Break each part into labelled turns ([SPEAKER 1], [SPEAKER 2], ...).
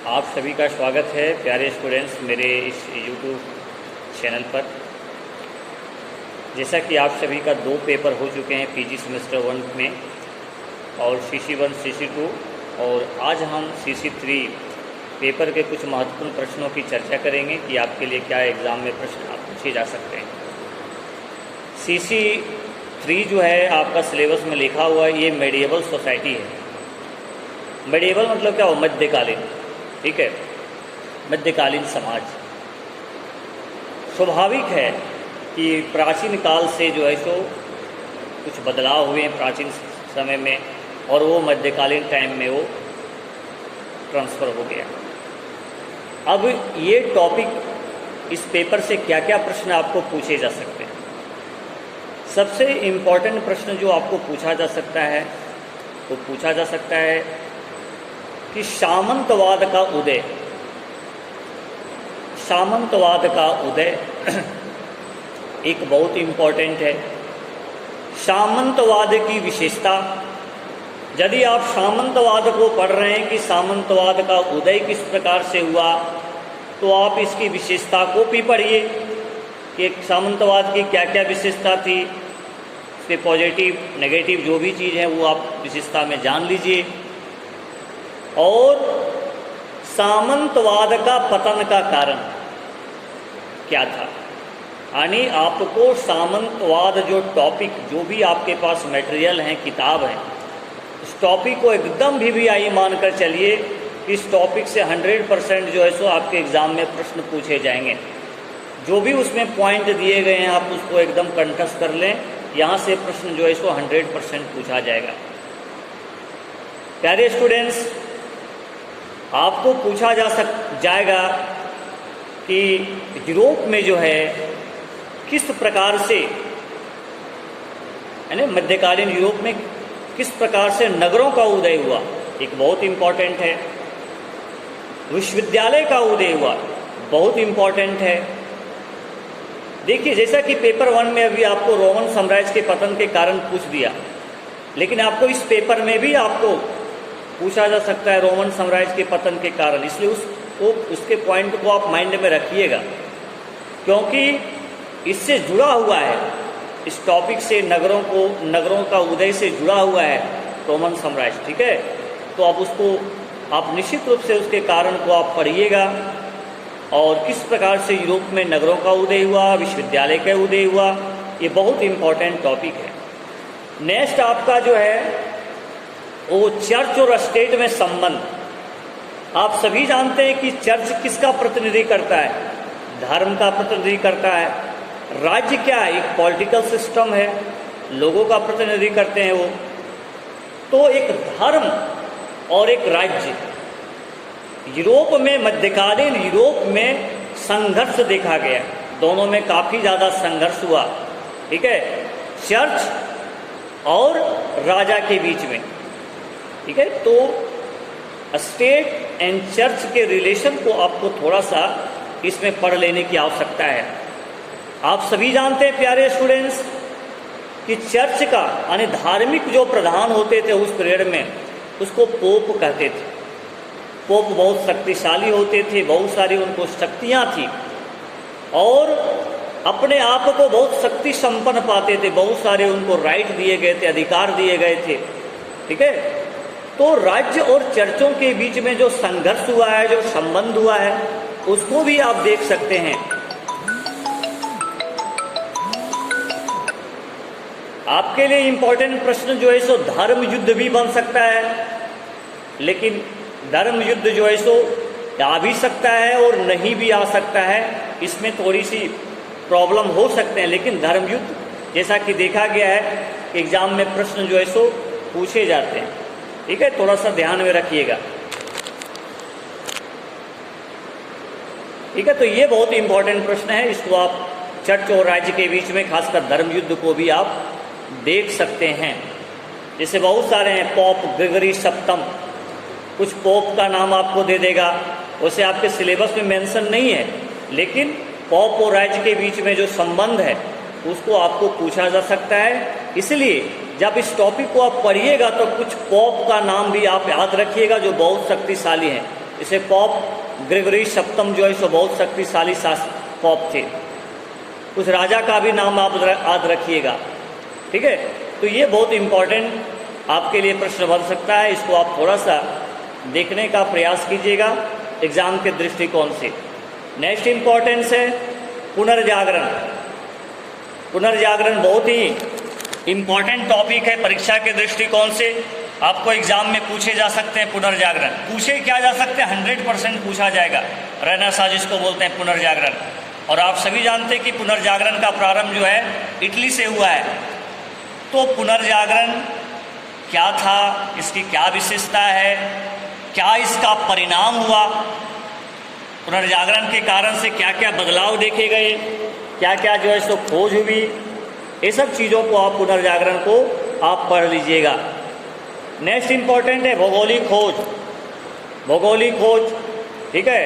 [SPEAKER 1] आप सभी का स्वागत है प्यारे स्टूडेंट्स मेरे इस यूट्यूब चैनल पर। जैसा कि आप सभी का 2 पेपर हो चुके हैं पीजी सेमेस्टर 1 में और CC1 CC2 और आज हम CC3 पेपर के कुछ महत्वपूर्ण प्रश्नों की चर्चा करेंगे कि आपके लिए क्या एग्ज़ाम में प्रश्न आप पूछे जा सकते हैं। CC3 जो है आपका सिलेबस में लिखा हुआ है, ये मेडिएवल सोसाइटी है। मेडिएवल मतलब क्या हो, मध्यकालीन, ठीक है, मध्यकालीन समाज। स्वाभाविक है कि प्राचीन काल से जो है सो कुछ बदलाव हुए हैं प्राचीन समय में और वो मध्यकालीन टाइम में वो ट्रांसफ़र हो गया। अब ये टॉपिक इस पेपर से क्या क्या प्रश्न आपको पूछे जा सकते हैं। सबसे इम्पॉर्टेंट प्रश्न जो आपको पूछा जा सकता है वो पूछा जा सकता है कि सामंतवाद का उदय, सामंतवाद का उदय एक बहुत इम्पॉर्टेंट है। सामंतवाद की विशेषता, यदि आप सामंतवाद को पढ़ रहे हैं कि सामंतवाद का उदय किस प्रकार से हुआ, तो आप इसकी विशेषता को भी पढ़िए कि सामंतवाद की क्या क्या विशेषता थी, उसके पॉजिटिव नेगेटिव जो भी चीज़ है वो आप विशेषता में जान लीजिए। और सामंतवाद का पतन का कारण क्या था, यानी आपको सामंतवाद जो टॉपिक, जो भी आपके पास मटेरियल है, किताब है, इस टॉपिक को एकदम भी आई मानकर चलिए इस टॉपिक से 100% जो है सो आपके एग्ज़ाम में प्रश्न पूछे जाएंगे। जो भी उसमें पॉइंट दिए गए हैं आप उसको एकदम कंठस्थ कर लें, यहाँ से प्रश्न जो है सो 100% पूछा जाएगा। प्यारे स्टूडेंट्स, आपको पूछा जाएगा कि यूरोप में जो है किस प्रकार से, यानी मध्यकालीन यूरोप में किस प्रकार से नगरों का उदय हुआ, एक बहुत इम्पॉर्टेंट है। विश्वविद्यालय का उदय हुआ, बहुत इम्पॉर्टेंट है। देखिए, जैसा कि पेपर 1 में अभी आपको रोमन साम्राज्य के पतन के कारण पूछ दिया, लेकिन आपको इस पेपर में भी आपको पूछा जा सकता है रोमन साम्राज्य के पतन के कारण। इसलिए उसके पॉइंट को आप माइंड में रखिएगा, क्योंकि इससे जुड़ा हुआ है, इस टॉपिक से नगरों का उदय से जुड़ा हुआ है रोमन साम्राज्य, ठीक है। तो आप उसको आप निश्चित रूप से उसके कारण को आप पढ़िएगा और किस प्रकार से यूरोप में नगरों का उदय हुआ, विश्वविद्यालय का उदय हुआ, ये बहुत इम्पोर्टेंट टॉपिक है। नेक्स्ट आपका जो है वो चर्च और स्टेट में संबंध। आप सभी जानते हैं कि चर्च किसका प्रतिनिधि करता है, धर्म का प्रतिनिधि करता है। राज्य क्या है, एक पॉलिटिकल सिस्टम है, लोगों का प्रतिनिधि करते हैं वो। तो एक धर्म और एक राज्य, यूरोप में, मध्यकालीन यूरोप में संघर्ष देखा गया, दोनों में काफ़ी ज़्यादा संघर्ष हुआ, ठीक है, चर्च और राजा के बीच में, ठीक है। तो स्टेट एंड चर्च के रिलेशन को आपको थोड़ा सा इसमें पढ़ लेने की आवश्यकता है। आप सभी जानते हैं प्यारे स्टूडेंट्स कि चर्च का, यानी धार्मिक जो प्रधान होते थे उस पीरियड में, उसको पोप कहते थे। पोप बहुत शक्तिशाली होते थे, बहुत सारी उनको शक्तियाँ थी और अपने आप को बहुत शक्ति संपन्न पाते थे, बहुत सारे उनको राइट दिए गए थे, अधिकार दिए गए थे, ठीक है। तो राज्य और चर्चों के बीच में जो संघर्ष हुआ है, जो संबंध हुआ है, उसको भी आप देख सकते हैं। आपके लिए इंपॉर्टेंट प्रश्न जो है सो धर्म युद्ध भी बन सकता है, लेकिन धर्म युद्ध जो है सो आ भी सकता है और नहीं भी आ सकता है, इसमें थोड़ी सी प्रॉब्लम हो सकते हैं। लेकिन धर्म युद्ध जैसा कि देखा गया है एग्जाम में प्रश्न जो है सो पूछे जाते हैं, ठीक है, थोड़ा सा ध्यान में रखिएगा, ठीक है। तो ये बहुत इंपॉर्टेंट प्रश्न है, इसको आप चर्च और राज्य के बीच में खासकर धर्म युद्ध को भी आप देख सकते हैं। जैसे बहुत सारे हैं, पोप ग्रेगरी सप्तम, कुछ पोप का नाम आपको दे देगा, वैसे आपके सिलेबस में मेंशन नहीं है, लेकिन पोप और राज्य के बीच में जो संबंध है उसको आपको पूछा जा सकता है। इसलिए जब इस टॉपिक को आप पढ़िएगा तो कुछ पोप का नाम भी आप याद रखिएगा जो बहुत शक्तिशाली हैं। इसे पॉप ग्रेगरी सप्तम जो है सो बहुत शक्तिशाली पॉप थे। उस राजा का भी नाम आप याद रखिएगा, ठीक है। तो ये बहुत इम्पोर्टेंट आपके लिए प्रश्न बन सकता है, इसको आप थोड़ा सा देखने का प्रयास कीजिएगा एग्जाम के दृष्टिकोण से। नेक्स्ट इम्पोर्टेंस है पुनर्जागरण। पुनर्जागरण बहुत ही इम्पोर्टेंट टॉपिक है परीक्षा के दृष्टिकोण से। आपको एग्जाम में पूछे जा सकते हैं पुनर्जागरण, पूछे क्या जा सकते हैं, 100% पूछा जाएगा। रेनेसां जिसको बोलते हैं पुनर्जागरण। और आप सभी जानते हैं कि पुनर्जागरण का प्रारंभ जो है इटली से हुआ है। तो पुनर्जागरण क्या था, इसकी क्या विशेषता है, क्या इसका परिणाम हुआ, पुनर्जागरण के कारण से क्या क्या बदलाव देखे गए, क्या क्या जो है सो खोज हुई, ये सब चीज़ों को आप पुनर्जागरण को आप पढ़ लीजिएगा। नेक्स्ट इम्पॉर्टेंट है भौगोलिक खोज। भौगोलिक खोज, ठीक है,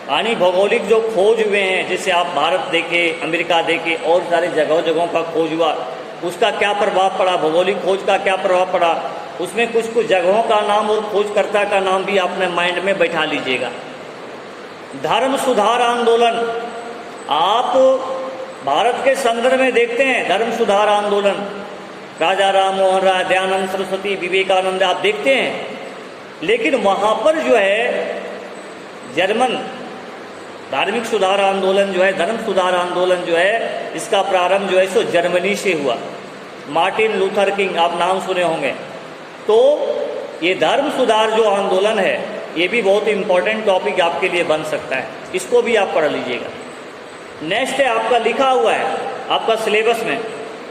[SPEAKER 1] यानी भौगोलिक जो खोज हुए हैं, जैसे आप भारत देखें, अमेरिका देखें, और सारे जगहों का खोज हुआ, उसका क्या प्रभाव पड़ा, भौगोलिक खोज का क्या प्रभाव पड़ा, उसमें कुछ कुछ जगहों का नाम और खोजकर्ता का नाम भी अपने माइंड में बैठा लीजिएगा। धर्म सुधार आंदोलन, आप भारत के संदर्भ में देखते हैं धर्म सुधार आंदोलन, राजा राम मोहन राय, दयानंद सरस्वती, विवेकानंद, आप देखते हैं। लेकिन वहाँ पर जो है जर्मन धार्मिक सुधार आंदोलन जो है, धर्म सुधार आंदोलन जो है, इसका प्रारंभ जो है सो जर्मनी से हुआ। मार्टिन लूथर किंग, आप नाम सुने होंगे। तो ये धर्म सुधार जो आंदोलन है, ये भी बहुत इंपॉर्टेंट टॉपिक आपके लिए बन सकता है, इसको भी आप पढ़ लीजिएगा। नेक्स्ट है आपका लिखा हुआ है आपका सिलेबस में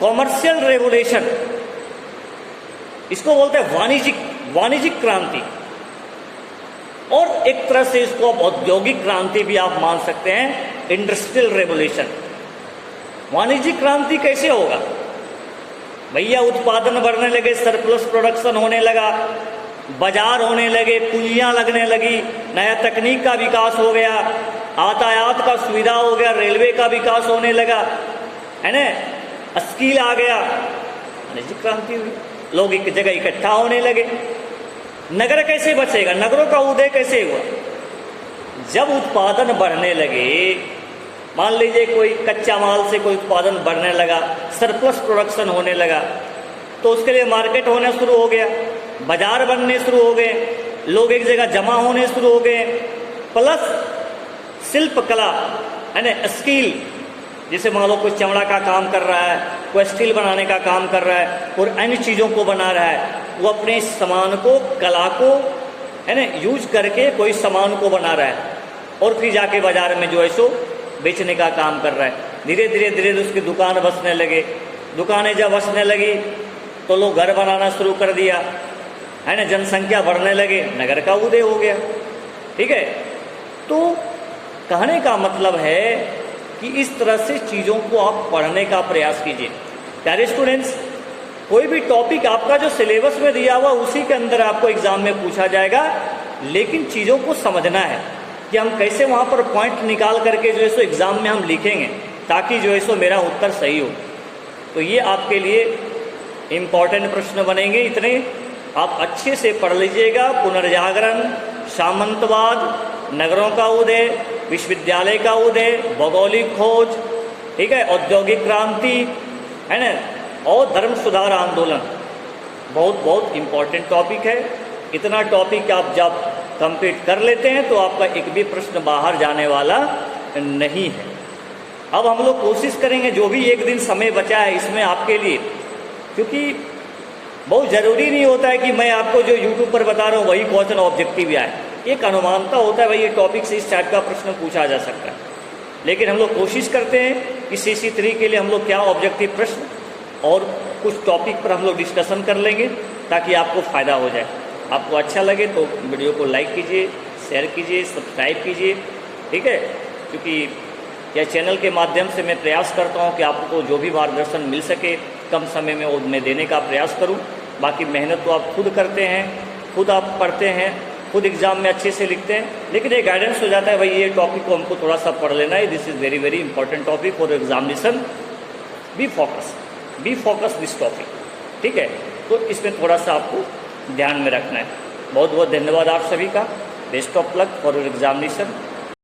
[SPEAKER 1] कॉमर्शियल रेवोल्यूशन, इसको बोलते हैं वाणिज्यिक क्रांति, और एक तरह से इसको आप औद्योगिक क्रांति भी आप मान सकते हैं, इंडस्ट्रियल रेवोल्यूशन। वाणिज्यिक क्रांति कैसे होगा भैया, उत्पादन बढ़ने लगे, सरप्लस प्रोडक्शन होने लगा, बाजार होने लगे, पूंजियां लगने लगी, नया तकनीक का विकास हो गया, यातायात का सुविधा हो गया, रेलवे का विकास होने लगा, है ना, स्किल आ गया, वाणिज्यिक क्रांति हुई, लोग एक जगह इकट्ठा होने लगे। नगर कैसे बचेगा, नगरों का उदय कैसे हुआ, जब उत्पादन बढ़ने लगे, मान लीजिए कोई कच्चा माल से कोई उत्पादन बढ़ने लगा, सरप्लस प्रोडक्शन होने लगा, तो उसके लिए मार्केट होना शुरू हो गया, बाजार बनने शुरू हो गए, लोग एक जगह जमा होने शुरू हो गए, प्लस शिल्प कला, है ना, स्किल, जैसे मान लो कोई चमड़ा का काम कर रहा है, कोई स्टील बनाने का काम कर रहा है और अन्य चीज़ों को बना रहा है, वो अपने सामान को, कला को, है ना, यूज करके कोई सामान को बना रहा है और फिर जाके बाजार में जो है सो बेचने का काम कर रहा है। धीरे धीरे उसकी दुकान बसने लगे, दुकानें जब बसने लगी तो लोग घर बनाना शुरू कर दिया, है ना, जनसंख्या बढ़ने लगे, नगर का उदय हो गया। ठीक है, तो कहने का मतलब है कि इस तरह से चीज़ों को आप पढ़ने का प्रयास कीजिए। प्यारे स्टूडेंट्स, कोई भी टॉपिक आपका जो सिलेबस में दिया हुआ उसी के अंदर आपको एग्जाम में पूछा जाएगा, लेकिन चीज़ों को समझना है कि हम कैसे वहाँ पर पॉइंट निकाल करके जो है सो एग्ज़ाम में हम लिखेंगे ताकि जो है सो मेरा उत्तर सही हो। तो ये आपके लिए इम्पॉर्टेंट प्रश्न बनेंगे, इतने आप अच्छे से पढ़ लीजिएगा। पुनर्जागरण, सामंतवाद, नगरों का उदय, विश्वविद्यालय का उदय, भौगोलिक खोज, ठीक है, औद्योगिक क्रांति, है ना, और धर्म सुधार आंदोलन, बहुत बहुत इम्पॉर्टेंट टॉपिक है। इतना टॉपिक आप जब कंप्लीट कर लेते हैं तो आपका एक भी प्रश्न बाहर जाने वाला नहीं है। अब हम लोग कोशिश करेंगे जो भी एक दिन समय बचा है इसमें आपके लिए, क्योंकि बहुत ज़रूरी नहीं होता है कि मैं आपको जो यूट्यूब पर बता रहा हूँ वही क्वेश्चन ऑब्जेक्टिव आए। एक अनुमानता होता है भाई ये टॉपिक से इस टाइप का प्रश्न पूछा जा सकता है, लेकिन हम लोग कोशिश करते हैं कि CC3 के लिए हम लोग क्या ऑब्जेक्टिव प्रश्न और कुछ टॉपिक पर हम लोग डिस्कशन कर लेंगे ताकि आपको फ़ायदा हो जाए। आपको अच्छा लगे तो वीडियो को लाइक कीजिए, शेयर कीजिए, सब्सक्राइब कीजिए, ठीक है, क्योंकि यह चैनल के माध्यम से मैं प्रयास करता हूं कि आपको जो भी मार्गदर्शन मिल सके कम समय में वो मैं देने का प्रयास करूं। बाकी मेहनत तो आप खुद करते हैं, खुद आप पढ़ते हैं, खुद एग्ज़ाम में अच्छे से लिखते हैं, लेकिन ये गाइडेंस हो जाता है भाई ये टॉपिक को हमको थोड़ा सा पढ़ लेना है, this is very very important topic for examination, B focus this topic, ठीक है। तो इसमें थोड़ा सा आपको ध्यान में रखना है। बहुत बहुत धन्यवाद आप सभी का। Best of luck for your examination.